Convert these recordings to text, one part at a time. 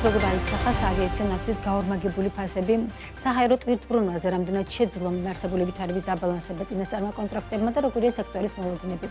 როგორ აიცახა საავიაციო ნავთობის გაორმაგებული ფასები საჰაერო ტვირთბრუნვაზე, რამდენად შეძლო არსებული ვითარების დაბალანსება წინასწარმა კონტრაქტებმა და როგორია სექტორის მოლოდინები.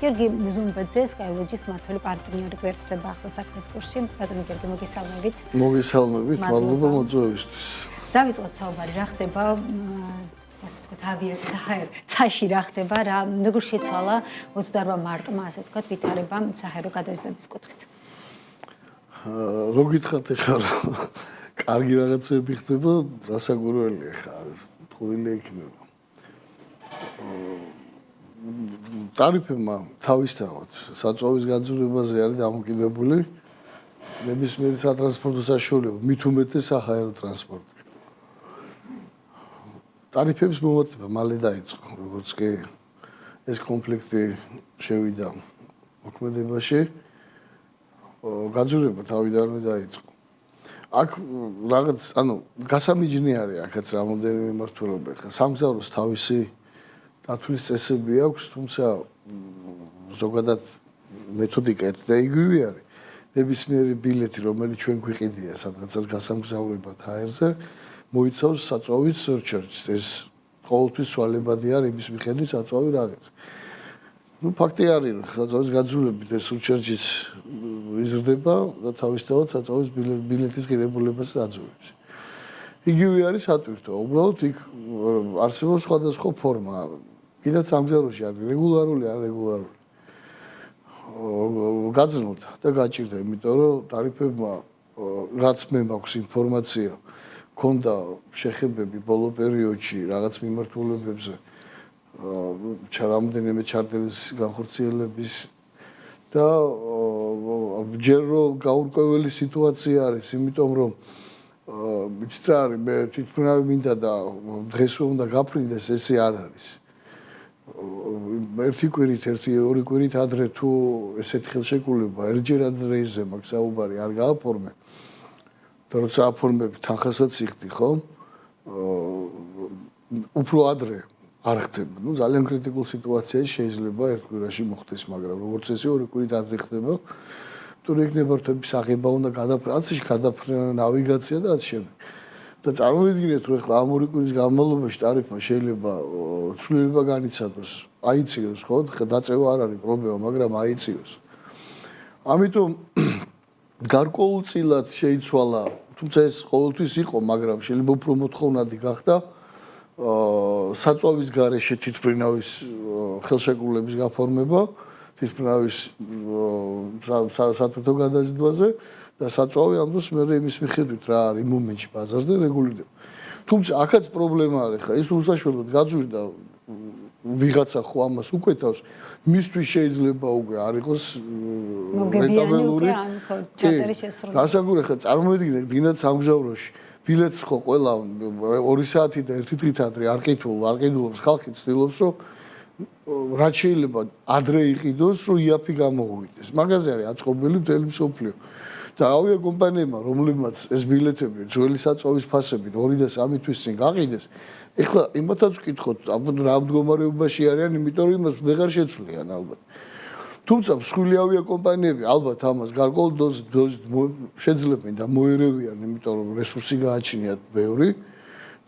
გიორგი ზუმბაძე, SkyLogic-ის მმართველი პარტნიორი გვერდდება ახლა საქმის კურსში. ბატონო გიორგი, მოგესალმებით. მოგესალმებით, მადლობა მოწვევისთვის. დავიწყოთ საუბარი, რა ხდება ასე ვთქვათ, საჰაერო-ცაში რა ხდება, როგორ შეცვალა 28 მარტმა, ასე ვთქვათ, ვითარება საჰაერო გადაზიდვების კუთხით. რო გითხრათ ახლა კარგი რაღაცები ხდება, დასაკვირველია ხა, ტყუილი იქნება. ტარიფებმა თავისთავად საწვავის გაძვირებაზე არის დამოკიდებული ნებისმიერი სატრანსპორტო საშუალება, მით უმეტეს საჰაერო ტრანსპორტი. ტარიფების მომატება მალე დაიწყო, როგორც კი ეს კონფლიქტი შევიდა მოქმედებაში. გაძვირება თავიდანვე დაიწყო. აქ რაღაც, გასამიჯნი არის აქაც რამოდენიმე მმართველობა. ხა სამგზავროს თავისი დათვლის წესები აქვს, თუმცა ზოგადად მეთოდიკა ერთ და იგივე არის. ნებისმიერი ბილეთი, რომელიც ჩვენ გვიყიდია სადღაცაც გასამგზავრებად აერზე, მოიცავს საწვავის სურჩერჯს. ეს ყოველთვის ცვალებადი არის იმის მიხედვით საწვავი რაღაც. ფაქტი არის, რომ საწვავის გაძულებით ეს სურჩერჯიც იზრდება და თავისთავად საწვავის ბილეთის ღირებულებას აძლევს. იგივე არის სატვირთო. უბრალოდ იქ არსებობს სხვადასხვა ფორმა. კიდევ სამგზავროში არის რეგულარული, არეგულარული. გაძნულდა და გაჭირდა, იმიტომ რომ ტარიფებმა, რაც მე მაქვს ინფორმაცია, ქონდა შეხებები ბოლო პერიოდში რაღაც მიმართულებებზე, რამოდენიმე ჩარტერის განხორციელების და ჯერ რომ გაურკვეველი სიტუაცია არის, იმიტომ რომ იცით რა არის, მე თვითმფრინავი მინდა და დღეს უნდა გაფრინდეს, ესე არ არის. ერთი კვირით, ორი კვირით ადრე თუ ესეთი ხელშეკრულება ერთჯერად რეიზზე მაქვს საუბარი არ გააფორმე. და როცა აფორმები თანხასაც იხდი, ხო? უფრო ადრე არ ხდება. ძალიან კრიტიკულ სიტუაციაში შეიძლება ერთ კვირაში მოხდეს, მაგრამ როგორც ესე ორი კვირით ადრე ხდება, თუ იქნება რთების აღება უნდა გადაფრენა ნავიგაცია და ასე შემდეგ. და წარმოვიდგინეთ, რომ ახლა ამ ორი კვირის განმავლობაში ტარიფმა შეიძლება ცვლილება განიცადოს, აიწიოს, ხო? დაწევა არ არის პრობლემა, მაგრამ აიწიოს. ამიტომ გარკვეულწილად შეიცვალა, თუმცა ეს ყოველთვის იყო, მაგრამ შეიძლება უფრო მოთხოვნადი გახდა საწვავის გარეშე თვითმფრინავის ხელშეკრულების გაფორმება, თვითმფრინავის სათვირთო გადაზიდვაზე და საწვავი ამ დროს მე იმის მიხედვით რა არის იმ მომენტში ბაზარზე რეგულირდება. თუმცა აქაც პრობლემა არის, ხა ის უსაშუალოდ გაძვირდა ვიღაცა ხო ამას უკვეთავს, მისთვის შეიძლება უკვე არ იყოს მოგებიანი ჩარტერის შესრულება. გასაგურე ხა წარმოიდგინეთ, გინდათ სამგზავროში ბილეთს ხო ყველა 2 საათი და 1 დღით ადრე არ ყიდულობს, ხალხი ცდილობს, რომ რაც შეიძლება ადრე იყიდოს, რომ იაფი გამოუვიდეს. მაგაზე არის აწყობილი მთელი მსოფლიო. და ავიაკომპანიებმა, რომლებმაც ეს ბილეთები ძველი საწვავის ფასებით 2 და 3 თვის წინ გაყიდეს, ეხლა იმათაც ვკითხოთ, რა მდგომარეობაში არიან, იმიტომ რომ იმას ვეღარ შეცვლიან ალბათ. თუმცა მსხვილი ავიაკომპანიები ალბათ ამას გარკვეულ დოზით შეძლებენ და მოერევიან, იმიტომ რომ რესურსი გააჩნიათ ბევრი.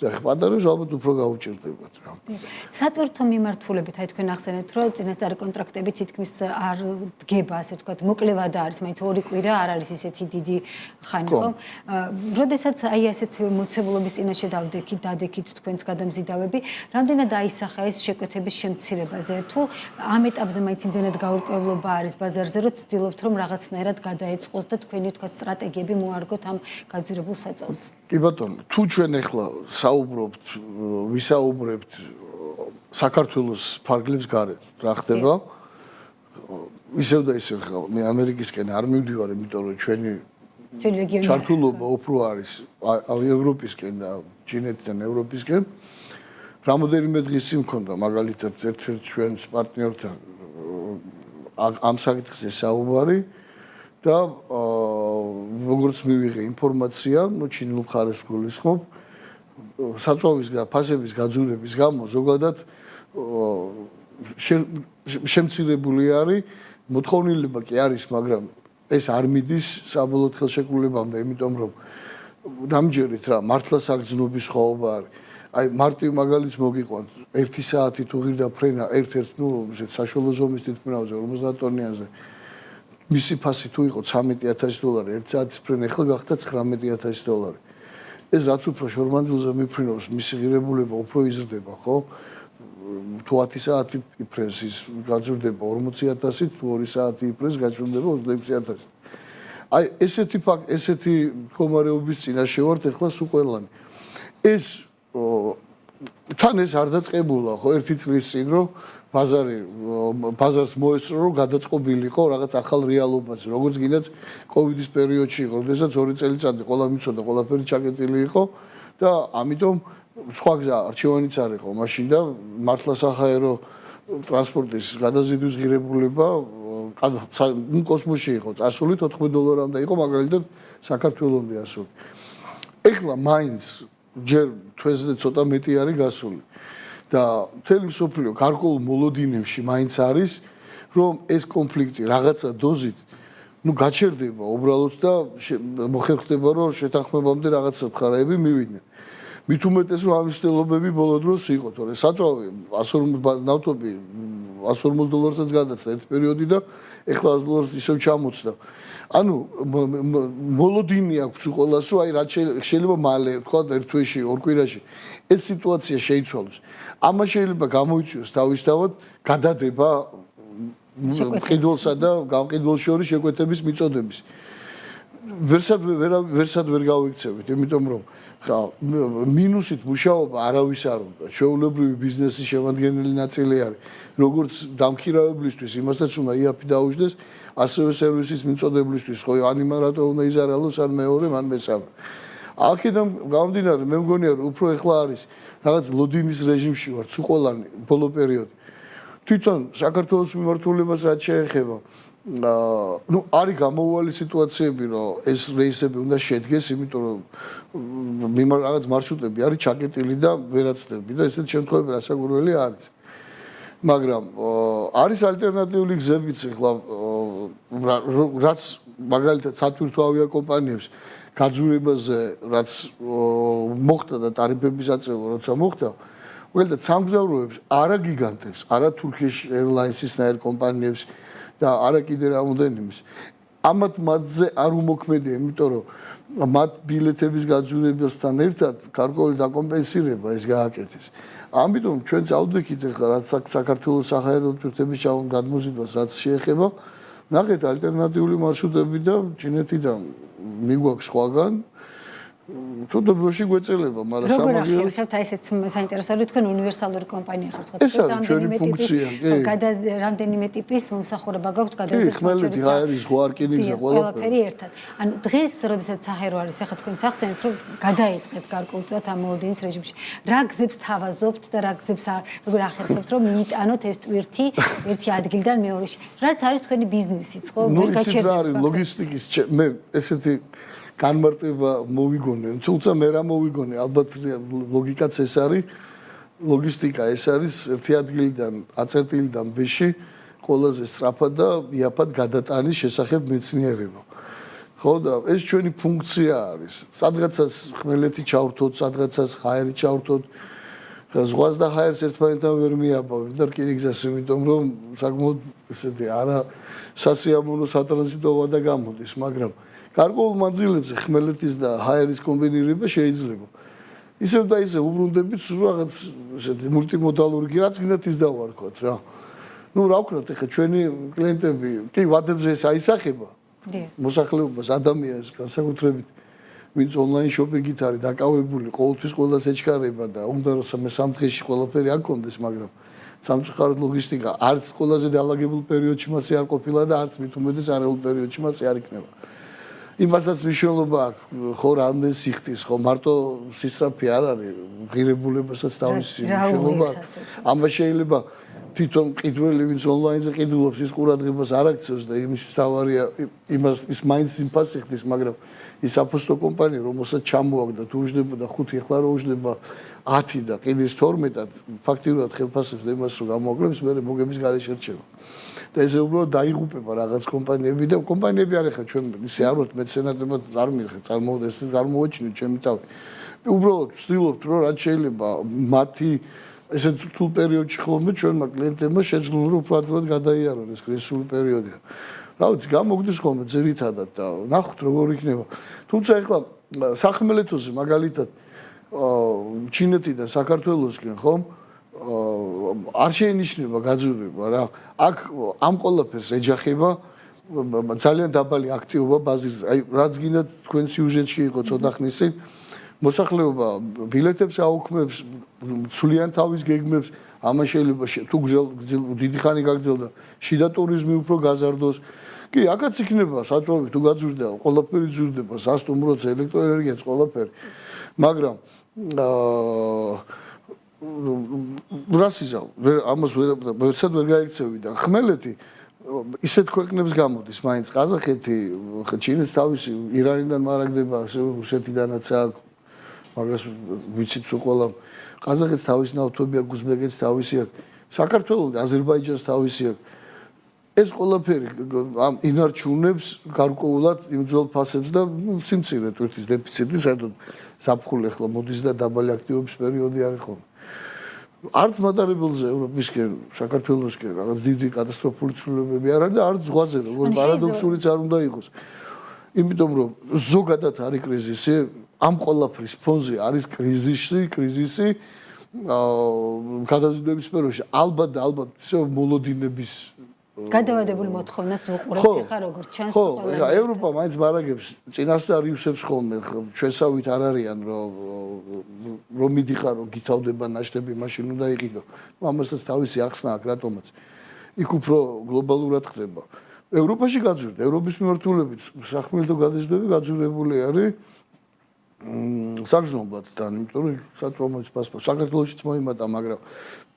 და ხმადარებს ალბათ უფრო გაუჭირდებათ რა. სატვირთო მიმართულებით, აი თქვენ ახსენეთ, რომ წინასწარი კონტრაქტები თითქმის არ დგება, ასე ვთქვათ, მოკლევად არის, მაინც ორი კვირა არ არის ისეთი დიდი ხანი, ხო? როდესაც აი ასეთ მოცემულობის წინაშე დადექით თქვენს გადამზიდავები, რამდენად აისახა ეს შეკვეთების შემცირებაზე, თუ ამ ეტაპზე მაინც იმდენად გაურკვევლობა არის ბაზარზე, რომ ცდილობთ, რომ რაღაცნაირად გადაეწყოს და თქვენი ვთქვათ სტრატეგიები მოარგოთ ამ გაძვირებულ საწვავს. კი ბატონო, თუ ჩვენ ახლა ვისაუბრებთ საქართველოს ფარგლებს გარეთ, რა ხდება? ისევ და ისევ მე ამერიკისკენ არ მივდივარ, იმიტომ რომ ჩვენი ჩართულობა უფრო არის ევროპისკენ და ჩინეთიდან ევროპისკენ. რამოდენიმე დღის წინ მქონდა მაგალითად ერთ-ერთ ჩვენს პარტნიორთან ამ საკითხზე საუბარი და როგორც მივიღე ინფორმაცია, ჩინურ მხარეს გულისხმობ, საწვავის ფასების გაძვირების გამო ზოგადად შემცირებული არის, მოთხოვნილება კი არის, მაგრამ ეს არ მიდის საბოლოო ხელშეკრულებამდე, იმიტომ რომ დამჯერით რა, მართლაც აქ ძნობის ხოვობა არის. აი მარტივ მაგალითს მოგიყვანთ, 1 საათი თუ ღირდა ფრენა ერთ-ერთ საშუალო ზომის თვითმფრინავზე 50 ტონიაზე მისი ფასი თუ იყო $13,000, 1 საათის ფრენა ახლა გახდა $19,000. ეს რაც უფრო შორმანძილზე მიფრინავს, მისი ღირებულება უფრო იზრდება, ხო? თუ 10 საათი იფრენს, ის გაძვირდება 40,000, თუ 2 საათი იფრენს, გაძვირდება 26,000. აი ესეთი მდგომარეობის წინაშე ვართ ახლა სულ ყველანი. ეს თან ეს არ დაწყებულა, ხო, 1 წლის წინ რომ ბაზარს მოესწრო რომ გადაწყობილიყო რაღაც ახალ რეალობაზე, როგორც გინდათ კოვიდის პერიოდში იყო, როდესაც 2 წელიწადი ყველა მიცოდა, ყველაფერი ჩაკეტილი იყო და ამიტომ სხვა გზა არჩევანიც არ იყო მაშინ და მართლა საჰაერო ტრანსპორტის გადაზიდვის ღირებულება კოსმოსში იყო წასული $14-მდე იყო მაგალითად საქართველოსამდე ასული. ეხლა მაინც ჯერ თვეზე ცოტა მეტი არის გასული. და მთელი მსოფლიო გარკვეულ მოლოდინებში მაინც არის რომ ეს კონფლიქტი რაღაცა დოზით გაჩერდება უბრალოდ და მოხერხდება რომ შეთანხმებამდე რაღაცა მხარეები მივიდნენ. მით უმეტეს რომ ამის ცდილობები ბოლო დროს იყო, თორე საწვავი ნავთობი $140-საც გადაწყდა ერთ პერიოდი და ეხლა $100 ისევ ჩამოწდა. ანუ მოლოდინი აქვს ყველას რომ აი რაც შეიძლება მალე თქვა ერთ თვეში, ორ კვირაში ეს სიტუაცია შეიცვალოს. ამას შეიძლება გამოიწვიოს თავისთავად გადადება მყიდველსა და გამყიდველს შორის შეკვეთების მიწოდების. ვერსად ვერ გავიქცევით, იმიტომ რომ მინუსით მუშაობა არავის არ უნდა. ჩვეულებრივი ბიზნესის შემადგენელი ნაწილი არის. როგორც დამქირავებლისთვის იმასაც უნდა იაფი დაუჯდეს, ასევე სერვისის მიწოდებლისთვის, ხო, ან იმან რატო უნდა იზარალოს, ან მეორე, ან მესამე. აქედან გამომდინარე, მე მგონია რომ უფრო ეხლა არის რაღაც ლოდინის რეჟიმში ვარ, სულ ყველანი ბოლო პერიოდი. თვითონ საქართველოს მიმართულებას რაც შეეხება, არის გამოუვალი სიტუაციები, რომ ეს რეისები უნდა შედგეს, იმიტომ რომ რაღაც მარშრუტები არის ჩაკეტილი და ვერაცდები და ესეთ შემთხვევებში რასაკვირველი არის. მაგრამ არის ალტერნატიული გზებიც ახლა რაც მაგალითად სატვირთო ავიაკომპანიებს გაძვირებაზე რაც მოხდა და ტარიფების აწევა როცა მოხდა, მაგალითად სამგზავროებს არა გიგანტებს, არა Turkish Airlines-ისნაირ კომპანიებს და არა კიდე რამოდენიმეს. ამათ მათზე არ უმოქმედია, იმიტომ რომ მათ ბილეთების გაძვირებასთან ერთად გარკვეული დაკომპენსირება ეს გააკეთეს. ამიტომ ჩვენ წავდექით ახლა რაც საქართველოს საჰაერო თვითების გადმოზიდვას რაც შეეხება, ნახეთ ალტერნატიული მარშრუტები და ჩინეთიდან მიგვაქვს სხვაგან ცოტა დროში გვეწელება, მაგრამ სამაგიეროდ როგორ ახერხებთ აი ესეც საინტერესოა რომ თქვენ უნივერსალური კომპანია ხართ, ეს არის ჩვენი ფუნქცია, კი. რამდენიმე ტიპის მომსახურება გაქვთ გადაზიდვის ხმელეთი, ჰაერის, ზღვა, რკინიგზა, ყველაფერი ერთად. ანუ დღეს, როდესაც საჰაერო არის, ახლა თქვენ ახსენეთ, რომ გადაიწყეთ გარკვეულწილად ამ მოლოდინის რეჟიმში. რა გზებს თავაზობთ და რა გზებს როგორ ახერხებთ, რომ მიიტანოთ ეს ტვირთი ერთი ადგილიდან მეორეში. რაც არის თქვენი ბიზნესიც, ხო? ვერ გაჩერდებთ. რა არის ლოგისტიკის მე ესეთი განმარტება მოვიგონე, თუმცა მე რა მოვიგონე, ალბათ ლოგიკაც ეს არის, ლოგისტიკა ეს არის ერთი ადგილიდან აწერტილიდან ბეში ყველაზე სწრაფად და იაფად გადატანის შესახებ მეცნიერება. ხო და ეს ჩვენი ფუნქცია არის. სადღაცას ხმელეთი ჩავრთოთ, სადღაცას ჰაერი ჩავრთოთ. ზღვას და ჰაერს ერთმანეთთან ვერ მიაბავებთ და რკინიგზას, იმიტომ რომ საკმაოდ ესეთი არა სასიამოვნო სატრანზიტო ვადა გამოდის, მაგრამ გარკვეულ მანძილებზე ხმელეთის და ჰაერის კომბინირება შეიძლება. ისევ და ისევ უბრუნდებით რაღაც ესეთი მულტიმოდალური რაც გინდათ ის დავარქვათ რა. რა ვქნათ ახლა ჩვენი კლიენტები, კი ვადებზე ეს აისახება. მოსახლეობას, ადამიანს განსაკუთრებით ვინც ონლაინ შოპინგით არის დაკავებული, ყოველთვის ყველას ეჩქარება და უნდა რომ სამ დღეში ყველაფერი არ კონდეს, მაგრამ სამწუხაროდ ლოგისტიკა არც ყველაზე დაალაგებულ პერიოდში მასე არ ყოფილა და არც მით უმეტეს არეულ პერიოდში მასე არ იქნება. იმასაც მნიშვნელობა აქვს, ხო, რამდენ სიხდის, ხო, მარტო სისწრაფე არ არის, ღირებულებასაც თავისი მნიშვნელობა აქვს. ამას შეიძლება თვითონ ყიდველი ვინც ონლაინზე ყიდულობს ის ყურადღებას არ აქცევს და იმის თავარია ის მაინც იმფას იხდის, მაგრამ ის აფოსტო კომპანია რომელსაც ჩამოაგდა თუ უждებოდა 5 ახლა რო უждება 10 და ყიდის 12-ად ფაქტიურად ხელფასებს და იმას რომ გამოაკლებს მე მოგების გარეშე რჩება. და ეს უბრალოდ დაიღუპება რაღაც კომპანიები და კომპანიები არ ეხა ჩვენ ისე არ ვართ მეცენადებად არ მიხეთ წარმოვაჩინეთ ჩემი თავი. უბრალოდ ვცდილობთ რომ რაც შეიძლება მათი ესეთ რთულ პერიოდში ხოლმე ჩვენმა კლიენტებმა შეძლონ რომ უფრო ადვილად გადაიარონ ეს კრიზისული პერიოდი. რა ვიცი, გამოგდის ხოლმე ძირითადად და ნახოთ როგორ იქნება. თუმცა ეხლა სახმელეთოზე მაგალითად ჩინეთიდან საქართველოსკენ ხომ არ შეინიშნება გაძვირება რა. აქ ამ ყველაფერს ეჯახება ძალიან დაბალი აქტივობა ბაზისზე. აი რაც გინდა თქვენ სიუჟეტში იყო ცოტა ხნის წინ მოსახლეობა ბილეთებს აუქმებს, სულიან თავის გეგმებს, ამან შეიძლება თუ დიდი ხანი გაგრძელდა, შიდა ტურიზმი უფრო გაზარდოს. კი, აქაც იქნება საწვავი თუ გაძვირდა, ყველაფერი ძვირდება, სასტუმროც, ელექტროენერგიაც, ყველაფერი. მაგრამ რასიზავ, ამას ვერცად ვერ გაიქცევი და ხმელეთი ისეთ ქვეყნებს გამოდის, მაინც ყაზახეთი, ჩინეთს თავისი ირანიდან მარაგდება, რუსეთიდანაც აქვს მაგას ვიცით თუ ყველა ყაზახეთს თავისი ნავთობი აქვს, უზბეკეთს თავისი აქვს, საქართველოს, აზერბაიჯანს თავისი აქვს. ეს ყველაფერი ამ ინარჩუნებს გარკვეულად იმ ძველ ფასებს და სიმცირე ტვირთის დეფიციტი, საერთოდ საფხული ახლა მოდის და დაბალი აქტივობის პერიოდი არის ხოლმე. არც მატარებელზე ევროპისკენ, საქართველოსკენ რაღაც დიდი კატასტროფული ცვლილებები არ არის და არც ზღვაზე, როგორც პარადოქსულიც არ უნდა იყოს. იმიტომ რომ ზოგადად არის კრიზისი, ამ ყველაფრის ფონზე არის კრიზისი გადაზიდვების სფეროში. ალბათ ისე მოლოდინების გადავადებული მოთხოვნას უყურებთ ხა როგორ ჩანს ყველა. ხო, ევროპა მაინც მარაგებს წინასწარ იუსებს ხოლმე ჩვენსავით არ არიან რომ მიდიხარ რომ გითავდება ნაშთები მაშინ უნდა იყიდო. ამასაც თავისი ახსნა აქვს რატომაც. იქ უფრო გლობალურად ხდება. ევროპაში გაძვირდა, ევროპის მიმართულებით სახმელეთო გადაზიდვები გაძვირებული არის საგრძნობლად თან, იმიტომ რომ საწვავმოც პასპორტი საქართველოსიც მოიმატა, მაგრამ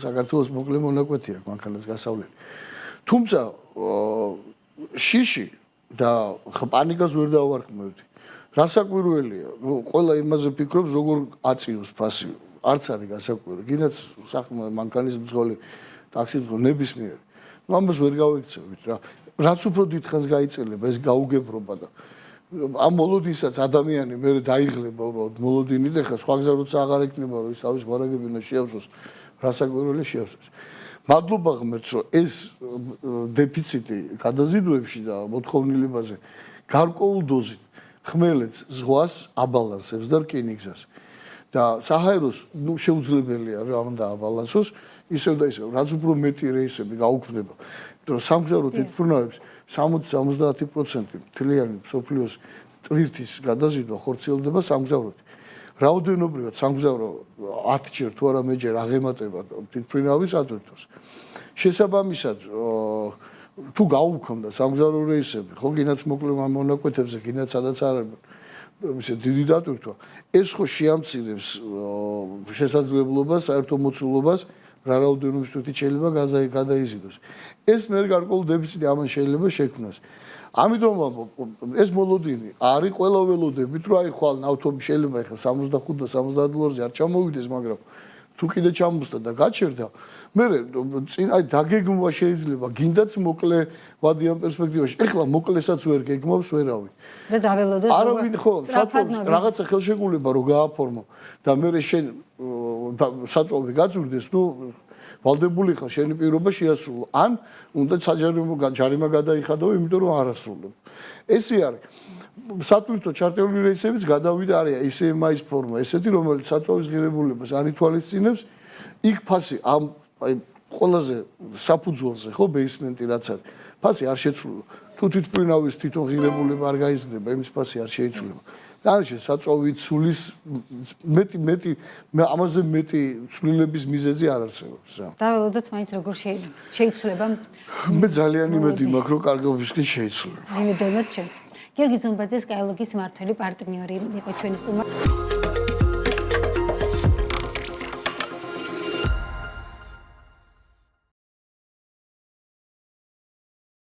საქართველოს მოკლე მონაკვეთი აქვს მანქანას გასავლელი. თუმცა შიში და პანიკას ვერ დავარქმევდი. რასაკვირველია, ყველა იმაზე ფიქრობს, როგორ აწიოს ფასი. არც არის გასაკვირი. გინდაც მანქანის მძღოლი, ტაქსის მძღოლი ნებისმიერი. ამას ვერ გავიქცევით რა. რაც უფრო დიდხანს გაიწელება ეს გაუგებრობა და ამ მოლოდინსაც ადამიანი მე დაიღლება უბრალოდ მოლოდინი და ხა სხვა გზა როცა აღარ ეკნება რომ ის თავის გვარაგები უნდა შეავსოს. რასაკვირველი შეავსოს. მადლობა ღმერთს რომ ეს დეფიციტი გადაზიდვებში და მოთხოვნილებაზე გარკვეულ დოზით ხმელეთს ზღვას აბალანსებს და რკინიგზას და საჰაეროს შეუძლებელია რომ დააბალანსოს ისევ და ისევ რაც უფრო მეტი რეისები გაუქმდება იმიტომ რომ სამგზავრო თვითმფრინავებს 60-70% მთლიანი მსოფლიოს ტვირთის გადაზიდვა ხორციელდება სამგზავროდ რაოდენობრივად სამგზავრო 10 ჯერ თუ არა მეჯერ აღემატება თვითმფრინავის ატვირთოს. შესაბამისად თუ გაუქმდა სამგზავრო რეისები, ხო გინდაც მოკლე მონაკვეთებზე, გინდაც სადაც არ არის ისე დიდი დატვირთვა, ეს ხო შეამცირებს შესაძლებლობას, საერთო მოცულობას რა რაოდენობის თვითი შეიძლება გადაიზიდოს. ეს მე გარკვეულ დეფიციტი ამან შეიძლება შექმნას. ამიტომ ეს მოლოდინი არის ყველა ველოდებით რომ აი ხვალ ნავთობი შეიძლება ახლა 65 და 70 დოლარზე არ ჩამოვიდეს, მაგრამ თუ კიდე ჩამოსდა და გაჩერდა, მე წინ აი დაგეგმვა შეიძლება, გინდაც მოკლე ვადიან პერსპექტივაში. ეხლა მოკლესაც ვერ გეგმავს ვერავინ. და დაველოდოს არავინ ხო, რაღაცა ხელშეკრულება რო გააფორმო და მე შენ საწვავი გაძვირდეს, ნუ ვალდებული ხარ შენი პირობა შეასრულო. ან უნდა ჯარიმა გადაიხადო, იმიტომ რომ არ ასრულებ. ესე არის. სატვირთო ჩარტერული რეისებიც გადავიდა არის ICMI-ის ფორმა, ესეთი რომელიც საწვავის ღირებულებას არ ითვალისწინებს, იქ ფასი ამ აი ყველაზე საფუძველზე ხო ბეისმენტი რაც არის. ფასი არ შეცვლილა. თუ თვითმფრინავის თვითონ ღირებულება არ გაიზრდება, იმის ფასი არ შეიცვლება. დანარჩენ საწვავი ცვლის მეტი ამაზე მეტი ცვლილების მიზეზი არ არსებობს რა. დაველოდოთ მაინც როგორ შეიცვლება. მე ძალიან იმედი მაქვს რომ კარგობისკენ შეიცვლება. იმედოვნად ჩვენც. გიორგი ზუმბაძე სკაილოგის მმართველი პარტნიორი იყო ჩვენი სტუმარი.